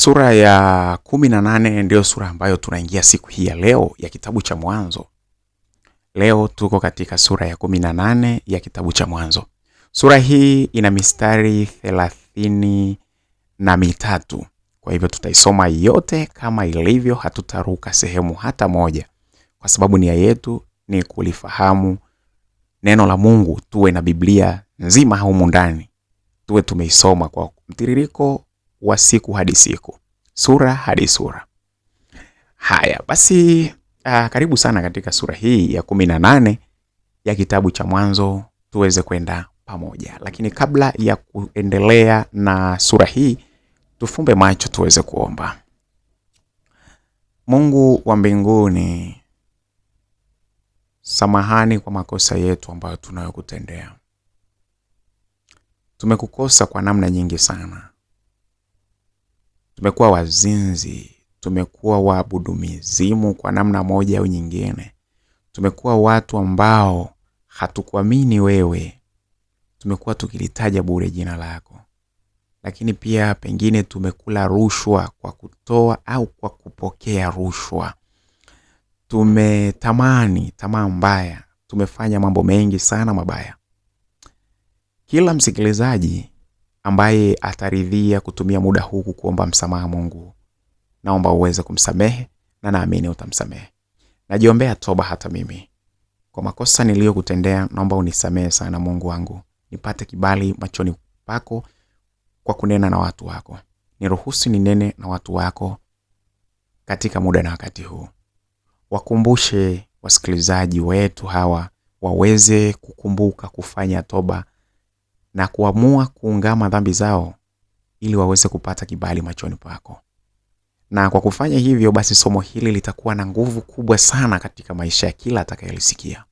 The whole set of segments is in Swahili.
Sura ya 18 ndio sura ambayo tunaingia siku hii ya leo ya kitabu cha Mwanzo. Leo tuko katika sura ya 18 ya kitabu cha Mwanzo. Sura hii ina mistari 33. Kwa hivyo tutaisoma yote kama ilivyo, hatutaruka sehemu hata moja. Kwa sababu nia yetu ni kulifahamu neno la Mungu, tuwe na Biblia nzima humu ndani. Tuwe tumeisoma kwa mtiririko wa siku hadi siku, sura hadi sura. Haya, basi karibu sana katika sura hii ya 18 ya kitabu cha Mwanzo, tuweze kwenda pamoja. Lakini kabla ya kuendelea na sura hii, tufumbe macho tuweze kuomba. Mungu wa mbinguni, samahani kwa makosa yetu ambayo tunayokutendea. Tumekukosa kwa namna nyingi sana. Tumekuwa wazinzi, tumekuwa waabudu mizimu kwa namna moja au nyingine. Tumekuwa watu ambao hatukuamini wewe. Tumekuwa tukilitaja bure jina lako. Lakini pia pengine tumekula rushwa kwa kutoa au kwa kupokea rushwa. Tumetamani tamaa mbaya. Tumefanya mambo mengi sana mabaya. Kila msikilizaji ambaye ataridhia kutumia muda huu kuomba msamaha Mungu, naomba uweze kumsamehe na naamini utamsamehe. Najiombea toba hata mimi. Kwa makosa niliyokutendea, naomba unisamehe sana Mungu wangu. Nipate kibali machoni pako kwa kunena na watu wako. Niruhusu ninene na watu wako katika muda na wakati huu. Wakumbushe wasikilizaji wetu hawa waweze kukumbuka kufanya toba na kuamua kuungama dhambi zao ili waweze kupata kibali machoni pako. Na kwa kufanya hivyo, basi somo hili litakuwa na nguvu kubwa sana katika maisha ya kila atakayelisikia.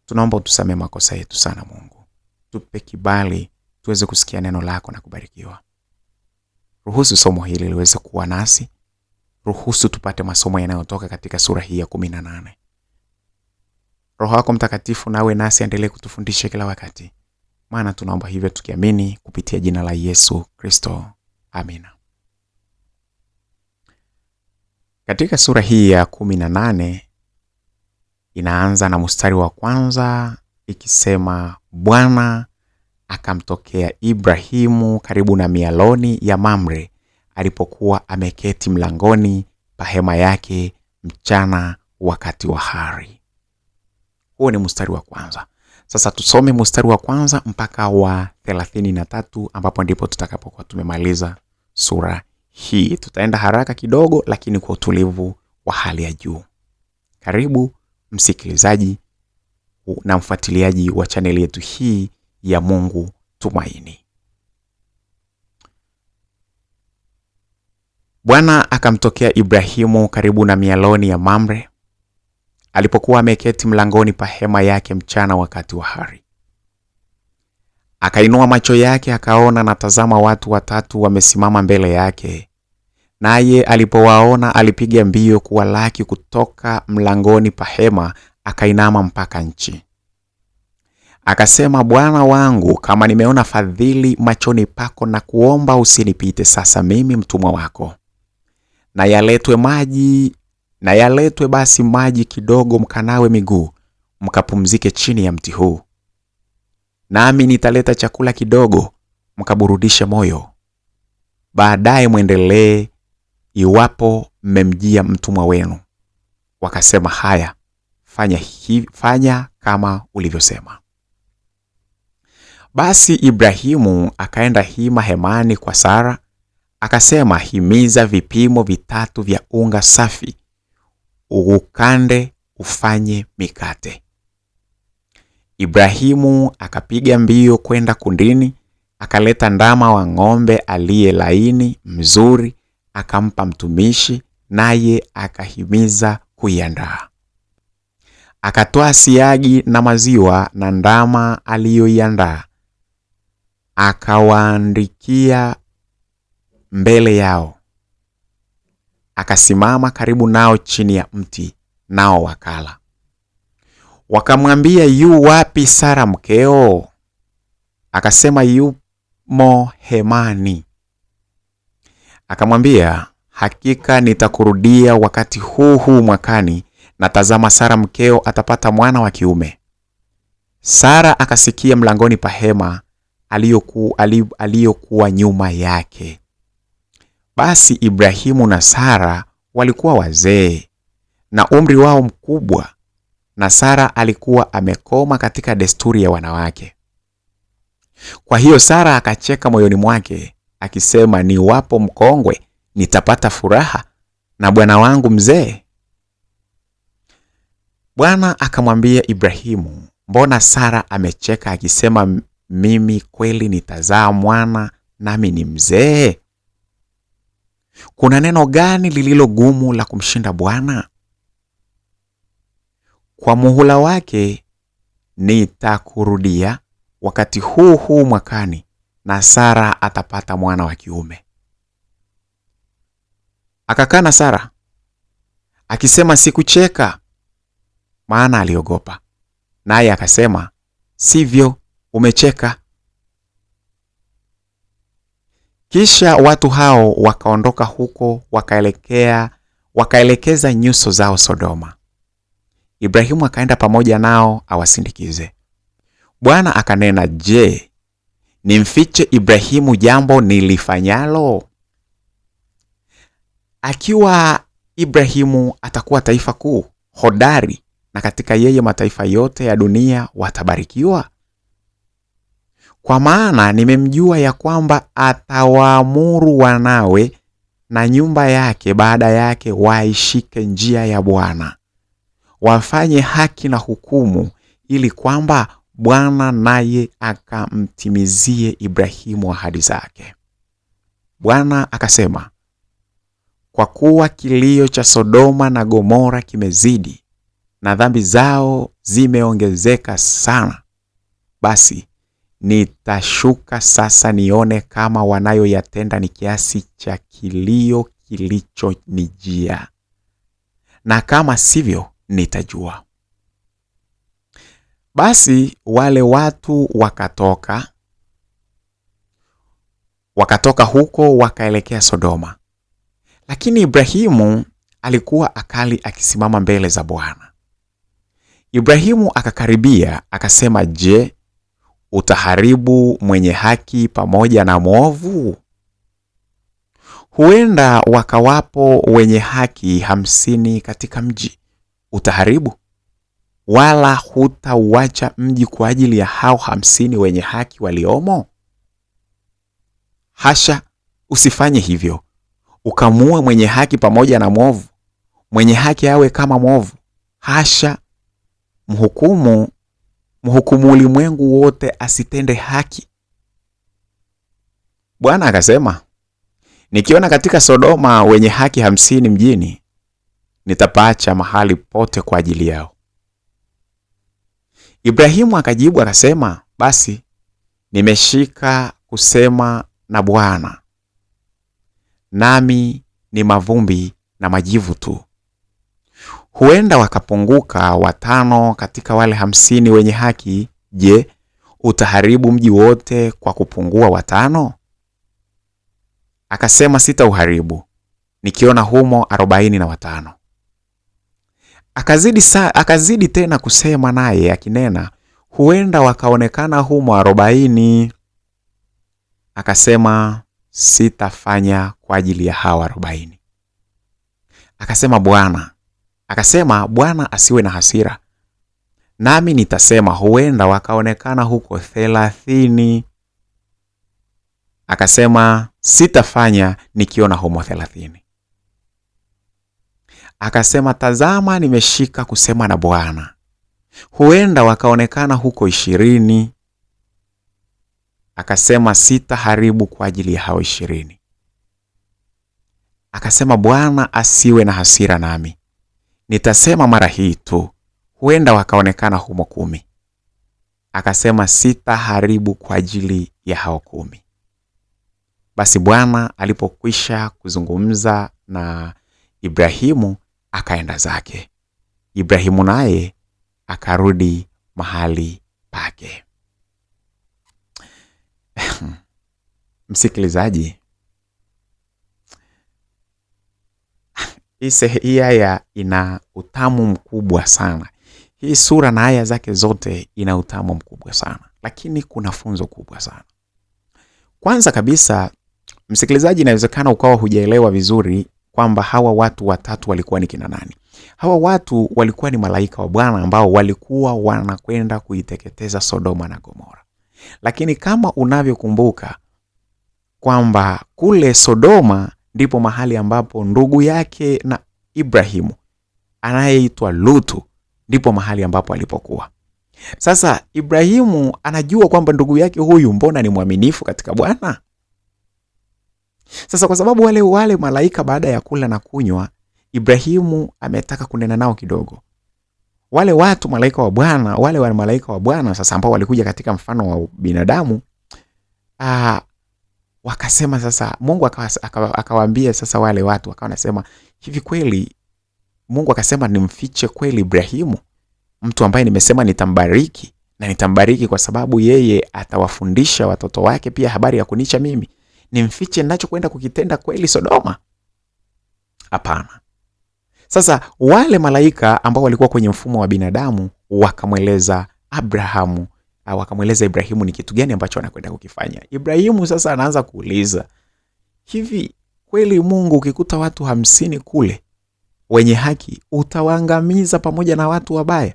Tunaomba utusamehe makosa yetu sana Mungu. Tupe kibali tuweze kusikia neno lako na kubarikiwa. Ruhusu somo hili liweze kuwa nasi. Ruhusu tupate masomo yanayotoka katika sura hii ya 18. Roho wako Mtakatifu nawe nasi endelee kutufundisha kila wakati. Maana tunaomba hivyo tukiamini kupitia jina la Yesu Kristo. Amina. Katika sura hii ya 18 inaanza na mstari wa kwanza ikisema, Bwana akamtokea Ibrahimu karibu na mialoni ya Mamre alipokuwa ameketi mlangoni pa hema yake mchana wakati wa hari. Huo ni mstari wa kwanza. Sasa tusome mstari wa kwanza mpaka wa 33 ambapo ndipo tutakapokuwa tumemaliza sura hii. Tutaenda haraka kidogo lakini kwa utulivu wa hali ya juu. Karibu msikilizaji na mfuatiliaji wa chaneli yetu hii ya Mungu Tumaini. Bwana akamtokea Ibrahimu karibu na mialoni ya Mamre alipokuwa ameketi mlangoni pa hema yake mchana wakati wa hari. Akainua macho yake akaona, na tazama, watu watatu wamesimama mbele yake. Naye alipowaona alipiga mbio kuwalaki kutoka mlangoni pa hema, akainama mpaka nchi. Akasema, Bwana wangu, kama nimeona fadhili machoni pako, na kuomba usinipite sasa mimi mtumwa wako. Na yaletwe basi maji kidogo, mkanawe miguu, mkapumzike chini ya mti huu. Nami nitaleta chakula kidogo, mkaburudishe moyo. Baadaye mwendelee, iwapo mmemjia mtumwa wenu. Wakasema, haya, fanya kama ulivyosema. Basi Ibrahimu akaenda hemani kwa Sara, akasema, himiza vipimo 3 vya unga safi, ukande ufanye mikate. Ibrahimu akapiga mbio kwenda kundini, akaleta ndama wa ng'ombe aliye laini mzuri, akampa mtumishi, naye akahimiza kuiandaa. Akatoa siagi na maziwa na ndama aliyoiandaa, akawaandikia mbele yao. Akasimama karibu nao chini ya mti, nao wakala. Wakamwambia, yu wapi Sara mkeo? Akasema, yumo hemani. Akamwambia, hakika nitakurudia wakati huu huu mwakani, na tazama Sara mkeo atapata mwana wa kiume. Sara akasikia mlangoni pa hema aliyokuwa nyuma yake. Basi Ibrahimu na Sara walikuwa wazee na umri wao mkubwa, na Sara alikuwa amekoma katika desturi ya wanawake. Kwa hiyo Sara akacheka moyoni mwake akisema, niwapo mkongwe nitapata furaha na bwana wangu mzee? Bwana akamwambia Ibrahimu, mbona Sara amecheka akisema, mimi kweli nitazaa mwana nami ni mzee? Kuna neno gani lililo gumu la kumshinda Bwana? Kwa muhula wake nitakurudia wakati huu huu mwakani, na Sara atapata mwana wa kiume. Akakana Sara akisema, sikucheka, maana aliogopa. Naye akasema, sivyo, umecheka. Kisha watu hao wakaondoka huko, wakaelekeza nyuso zao Sodoma. Ibrahimu akaenda pamoja nao awasindikize. Bwana akanena, je, nimfiche Ibrahimu jambo nilifanyalo? Akiwa Ibrahimu atakuwa taifa kuu hodari, na katika yeye mataifa yote ya dunia watabarikiwa. Kwa maana nimemjua ya kwamba atawaamuru wanawe na nyumba yake baada yake waishike njia ya Bwana, wafanye haki na hukumu, ili kwamba Bwana naye akamtimizie Ibrahimu ahadi zake. Bwana akasema, kwa kuwa kilio cha Sodoma na Gomora kimezidi na dhambi zao zimeongezeka sana, basi nitashuka sasa nione kama wanayoyatenda ni kiasi cha kilio kilichonijia, na kama sivyo nitajua. Basi wale watu wakatoka huko wakaelekea Sodoma. Lakini Ibrahimu alikuwa akali akisimama mbele za Bwana. Ibrahimu akakaribia akasema, je, utaharibu mwenye haki pamoja na mwovu? Huenda wakawapo wenye haki 50 katika mji. Utaharibu? Wala hutauacha mji kwa ajili ya hao 50 wenye haki waliomo? Hasha, usifanye hivyo, ukamue mwenye haki pamoja na mwovu. Mwenye haki awe kama mwovu. Hasha, mhukumu ulimwengu wote asitende haki. Bwana akasema, nikiona katika Sodoma wenye haki 50 mjini, nitapaacha mahali pote kwa ajili yao. Ibrahimu akajibu akasema, basi nimeshika kusema na Bwana, nami ni mavumbi na majivu tu. Huenda wakapunguka 5 katika wale 50 wenye haki. Je, utaharibu mji wote kwa kupungua 5? Akasema, sitauharibu, nikiona humo 45. Akazidi tena kusema naye akinena, huenda wakaonekana humo 40. Akasema, sitafanya kwa ajili ya hawa 40. Akasema Bwana asiwe na hasira, nami nitasema huenda wakaonekana huko 30. Akasema, sitafanya nikiona humo 30. Akasema, tazama, nimeshika kusema na Bwana, huenda wakaonekana huko 20. Akasema, sitaharibu kwa ajili ya hao 20. Akasema, Bwana asiwe na hasira nami, nitasema mara hii tu, huenda wakaonekana humo 10. Akasema, sitaharibu kwa ajili ya hao 10. Basi Bwana alipokwisha kuzungumza na Ibrahimu, akaenda zake. Ibrahimu naye akarudi mahali pake. Msikilizaji, Hii aya ina utamu mkubwa sana. Hii sura na aya zake zote ina utamu mkubwa sana, lakini kuna funzo kubwa sana. Kwanza kabisa, msikilizaji, inawezekana ukawa hujaelewa vizuri kwamba hawa watu watatu walikuwa ni kina nani. Hawa watu walikuwa ni malaika wa Bwana ambao walikuwa wanakwenda kuiteketeza Sodoma na Gomora. Lakini kama unavyokumbuka kwamba kule Sodoma ndipo mahali ambapo ndugu yake na Ibrahimu anayeitwa Lutu ndipo mahali ambapo alipokuwa. Sasa Ibrahimu anajua kwamba ndugu yake huyu mbona ni mwaminifu katika Bwana. Sasa kwa sababu wale malaika baada ya kula na kunywa, Ibrahimu ametaka kunena nao kidogo. Wale watu malaika wa Bwana, wale malaika wa Bwana sasa ambao walikuja katika mfano wa binadamu, wakasema sasa, Mungu akawaambia sasa wale watu, akawa anasema hivi, kweli Mungu akasema nimfiche kweli Ibrahimu, mtu ambaye nimesema nitambariki, na nitambariki kwa sababu yeye atawafundisha watoto wake pia habari ya kunicha mimi, nimfiche ninachokwenda kukitenda kweli Sodoma? Hapana. Sasa wale malaika ambao walikuwa kwenye mfumo wa binadamu wakamweleza Abrahamu, wakamweleza Ibrahimu ni kitu gani ambacho anakwenda kukifanya. Ibrahimu sasa anaanza kuuliza, hivi kweli Mungu ukikuta watu 50 kule wenye haki utawaangamiza pamoja na watu wabaya?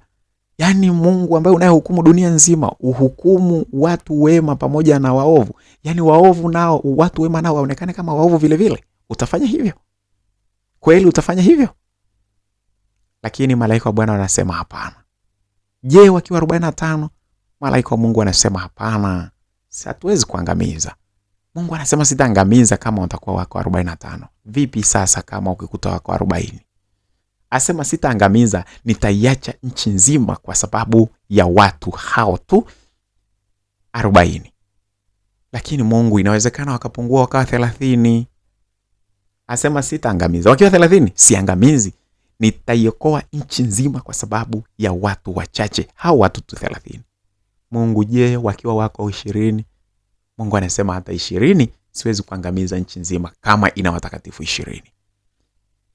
Yaani Mungu ambaye unayehukumu dunia nzima uhukumu watu wema pamoja na waovu? Yaani waovu nao, watu wema nao waonekane kama waovu vile vile? Utafanya hivyo? Kweli utafanya hivyo? Lakini malaika wa Bwana wanasema hapana. Je, wakiwa 45? Malaika wa Mungu wanasema hapana, hatuwezi kuangamiza. Mungu anasema sitaangamiza kama watakuwa wako 45. Vipi sasa kama ukikuta wako 40? Asema sitaangamiza, nitaiacha nchi nzima kwa sababu ya watu hao tu 40. Lakini Mungu inawezekana wakapungua wakawa 30. Asema sitaangamiza. Wakiwa 30 siangamizi, nitaiokoa nchi nzima kwa sababu ya watu wachache, hao watu tu 30. Mungu, je, wakiwa wako 20? Mungu anasema hata 20 siwezi kuangamiza nchi nzima kama ina watakatifu 20.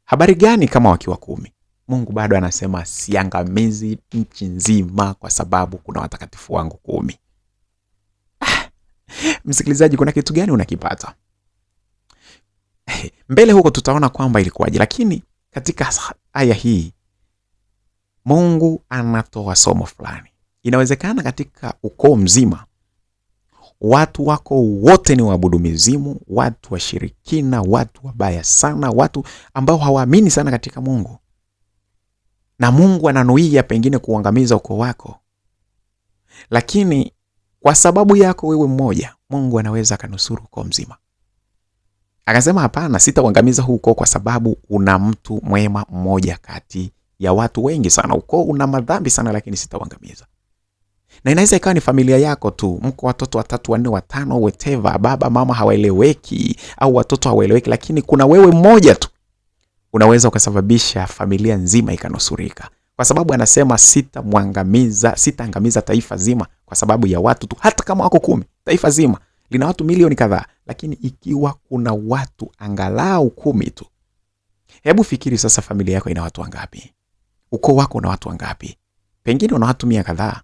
Habari gani kama wakiwa 10? Mungu bado anasema siangamizi nchi nzima kwa sababu kuna watakatifu wangu 10. Msikilizaji, kuna kitu gani unakipata? Mbele huko tutaona kwamba ilikuwaje, lakini katika aya hii Mungu anatoa somo fulani. Inawezekana katika ukoo mzima watu wako wote ni waabudu mizimu, watu washirikina, watu wabaya sana, watu ambao hawaamini sana katika Mungu, na Mungu ananuia pengine kuangamiza ukoo wako. Lakini kwa sababu yako wewe mmoja, Mungu anaweza kanusuru ukoo mzima. Akasema hapana, sitauangamiza huu ukoo kwa sababu una mtu mwema mmoja kati ya watu wengi sana. Ukoo una madhambi sana, lakini sitauangamiza. Na inaweza ikawa ni familia yako tu, mko watoto 3, 4, 5, whatever, baba mama hawaeleweki au watoto hawaeleweki, lakini kuna wewe mmoja tu unaweza ukasababisha familia nzima ikanusurika. Kwa sababu anasema sitaangamiza taifa zima kwa sababu ya watu tu, hata kama wako 10. Taifa zima lina watu milioni kadhaa, lakini ikiwa kuna watu angalau 10 tu. Hebu fikiri sasa, familia yako ina watu wangapi? Ukoo wako una watu wangapi? Pengine una watu 100 kadhaa.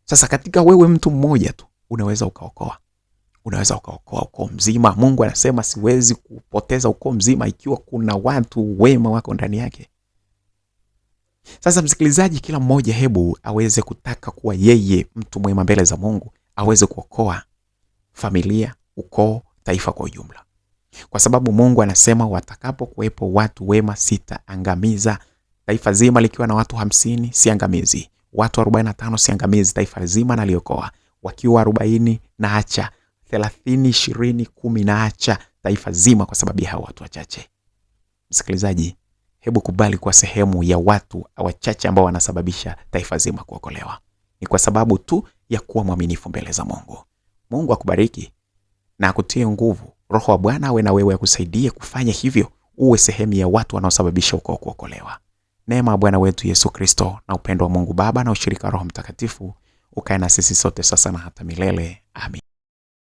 Sasa katika wewe mtu mmoja tu unaweza ukaokoa ukoo mzima. Mungu anasema siwezi kupoteza ukoo mzima ikiwa kuna watu wema wako ndani yake. Sasa msikilizaji, kila mmoja hebu aweze kutaka kuwa yeye mtu mwema mbele za Mungu, aweze kuokoa familia, ukoo, taifa kwa ujumla. Kwa sababu Mungu anasema watakapo kuwepo watu wema sitaangamiza. Taifa zima likiwa na watu 50 siangamizi, watu 45 siangamizi, taifa zima naliokoa. Wakiwa 40 naacha, 30, 20, 10 naacha taifa zima kwa sababu ya hao watu wachache. Msikilizaji, hebu kubali kuwa sehemu ya watu wachache ambao wanasababisha taifa zima kuokolewa. Ni kwa sababu tu ya kuwa mwaminifu mbele za Mungu. Mungu akubariki na akutie nguvu. Roho wa Bwana awe na wewe akusaidie kufanya hivyo, uwe sehemu ya watu wanaosababisha ukoo kuokolewa. Neema ya Bwana wetu Yesu Kristo na upendo wa Mungu Baba na ushirika wa Roho Mtakatifu ukae na sisi sote sasa na hata milele. Amen.